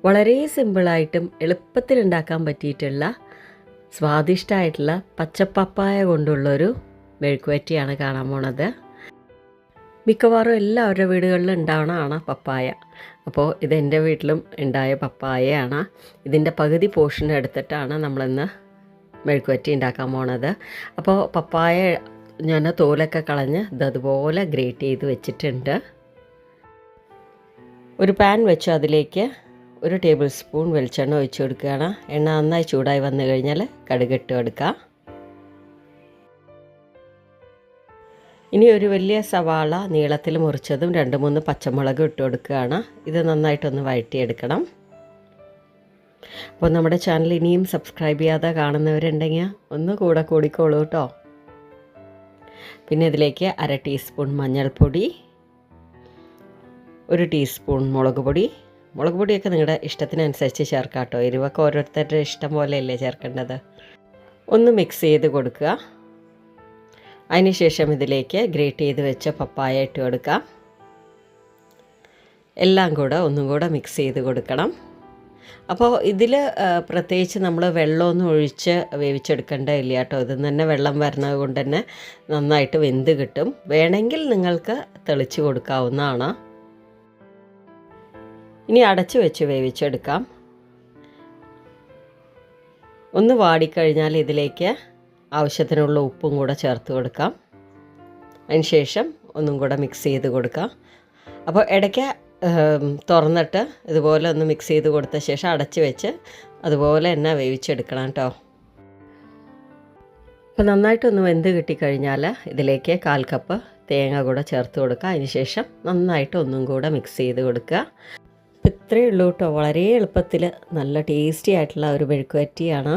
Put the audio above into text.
വളരെ സിമ്പിളായിട്ടും എളുപ്പത്തിൽ ഉണ്ടാക്കാൻ പറ്റിയിട്ടുള്ള സ്വാദിഷ്ടമായിട്ടുള്ള പച്ചപ്പപ്പായ കൊണ്ടുള്ളൊരു മെഴുക്കുവരട്ടിയാണ് കാണാൻ പോണത്. മിക്കവാറും എല്ലാവരുടെ വീടുകളിലും ഉണ്ടാവണതാണ് പപ്പായ. അപ്പോൾ ഇതെൻ്റെ വീട്ടിലും ഉണ്ടായ പപ്പായയാണ്. ഇതിൻ്റെ പകുതി പോർഷൻ എടുത്തിട്ടാണ് നമ്മളിന്ന് മെഴുക്കുവരട്ടി ഉണ്ടാക്കാൻ പോണത്. അപ്പോൾ പപ്പായ ഞാൻ തോലൊക്കെ കളഞ്ഞ് ഇതുപോലെ ഗ്രേറ്റ് ചെയ്ത് വെച്ചിട്ടുണ്ട്. ഒരു പാൻ വെച്ച് അതിലേക്ക് 1 ടേബിൾ സ്പൂൺ വെളിച്ചെണ്ണ ഒഴിച്ച് കൊടുക്കുകയാണ്. എണ്ണ നന്നായി ചൂടായി വന്നു കഴിഞ്ഞാൽ കടുകിട്ട് കൊടുക്കുക. ഇനി ഒരു വലിയ സവാള നീളത്തിൽ മുറിച്ചതും 2-3 പച്ചമുളകും ഇട്ട് കൊടുക്കുകയാണ്. ഇത് നന്നായിട്ടൊന്ന് വഴറ്റിയെടുക്കണം. അപ്പോൾ നമ്മുടെ ചാനൽ ഇനിയും സബ്സ്ക്രൈബ് ചെയ്യാതെ കാണുന്നവരുണ്ടെങ്കിൽ ഒന്ന് കൂടെ കൂടിക്കോളൂ കേട്ടോ. പിന്നെ ഇതിലേക്ക് 1/2 ടീസ്പൂൺ മഞ്ഞൾപ്പൊടി, 1 ടീസ്പൂൺ മുളക് പൊടിയൊക്കെ നിങ്ങളുടെ ഇഷ്ടത്തിനനുസരിച്ച് ചേർക്കാം കേട്ടോ. എരിവൊക്കെ ഓരോരുത്തരുടെ ഇഷ്ടം പോലെയല്ലേ ചേർക്കേണ്ടത്. ഒന്ന് മിക്സ് ചെയ്ത് കൊടുക്കുക. അതിനുശേഷം ഇതിലേക്ക് ഗ്രേറ്റ് ചെയ്ത് വെച്ച പപ്പായ ഇട്ട് കൊടുക്കാം. എല്ലാം കൂടെ ഒന്നും കൂടെ മിക്സ് ചെയ്ത് കൊടുക്കണം. അപ്പോൾ ഇതിൽ പ്രത്യേകിച്ച് നമ്മൾ വെള്ളമൊന്നും ഒഴിച്ച് വേവിച്ചെടുക്കേണ്ടതില്ല കേട്ടോ. ഇതിൽ നിന്ന് തന്നെ വെള്ളം വരുന്നത് കൊണ്ട് തന്നെ നന്നായിട്ട് വെന്ത് കിട്ടും. വേണമെങ്കിൽ നിങ്ങൾക്ക് തെളിച്ച് കൊടുക്കാവുന്നതാണ്. ഇനി അടച്ച് വെച്ച് വേവിച്ചെടുക്കാം. ഒന്ന് വാടിക്കഴിഞ്ഞാൽ ഇതിലേക്ക് ആവശ്യത്തിനുള്ള ഉപ്പും കൂടെ ചേർത്ത് കൊടുക്കാം. അതിനുശേഷം ഒന്നും കൂടെ മിക്സ് ചെയ്ത് കൊടുക്കാം. അപ്പോൾ ഇടയ്ക്ക് തുറന്നിട്ട് ഇതുപോലെ ഒന്ന് മിക്സ് ചെയ്ത് കൊടുത്ത ശേഷം അടച്ച് വെച്ച് അതുപോലെ തന്നെ വേവിച്ചെടുക്കണം കേട്ടോ. അപ്പോൾ നന്നായിട്ടൊന്ന് വെന്ത് കിട്ടിക്കഴിഞ്ഞാൽ ഇതിലേക്ക് 1/4 കപ്പ് തേങ്ങ കൂടെ ചേർത്ത് കൊടുക്കുക. അതിനുശേഷം നന്നായിട്ട് ഒന്നും കൂടെ മിക്സ് ചെയ്ത് കൊടുക്കുക. ഇത്രയേ ഉള്ളൂ കേട്ടോ. വളരെ എളുപ്പത്തിൽ നല്ല ടേസ്റ്റി ആയിട്ടുള്ള ഒരു മെഴുക്കുവരട്ടിയാണ്.